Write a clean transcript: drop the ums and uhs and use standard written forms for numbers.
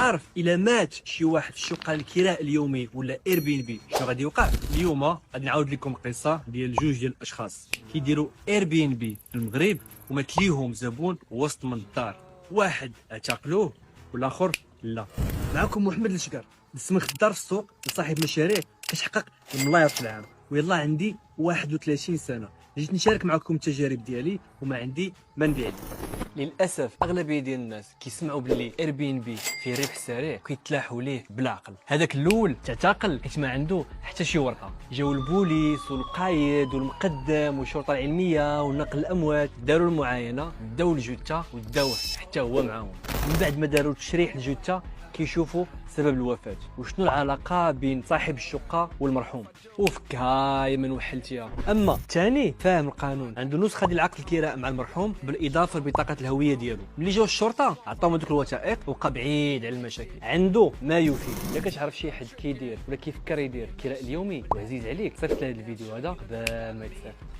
عارف الا مات شي واحد في الشقه الكراء اليومي ولا اير بي ان بي شنو غادي يوقع؟ اليوم غادي نعاود لكم قصه ديال جوج ديال الاشخاص كيديروا اير بي ان بي في المغرب ومات ليهم زبون وسط من الدار. واحد اعتقلوه والاخر لا. معكم محمد الشقر، نسمي خدار في السوق لصاحب مشاريع كتحقق الملاير في العام، ويلا عندي 31 سنه. جيت نشارك معكم التجارب ديالي وما عندي ما نبيع لكم. للاسف اغلبيه ديال الناس كيسمعوا باللي اير بي ان بي فيه ربح سريع وكيتلاحوا ليه بالعقل. هذاك الاول تعتقل حيت ما عنده حتى شي ورقه. جاو البوليس والقايد والمقدم والشرطه العلميه ونقل الاموات، داروا المعاينه، داو الجثه وداوه حتى هو معاهم. من بعد ما داروا تشريح الجثه كيشوفوا سبب الوفاه وشنو العلاقه بين صاحب الشقه والمرحوم، وفكها يا من وحلتيها. اما الثاني فاهم القانون، عنده نسخه ديال عقد الكراء مع المرحوم بالاضافه لبطاقه الهويه ديالو. ملي جاو الشرطه عطاهم هذوك الوثائق وبقى بعيد على المشاكل، عنده ما يفيد. الا كتعرف شي حد كيدير ولا كيفكر يدير كراء اليومي وعزيز عليك، صيفط له هذا الفيديو هذا قبل ما يتسافر.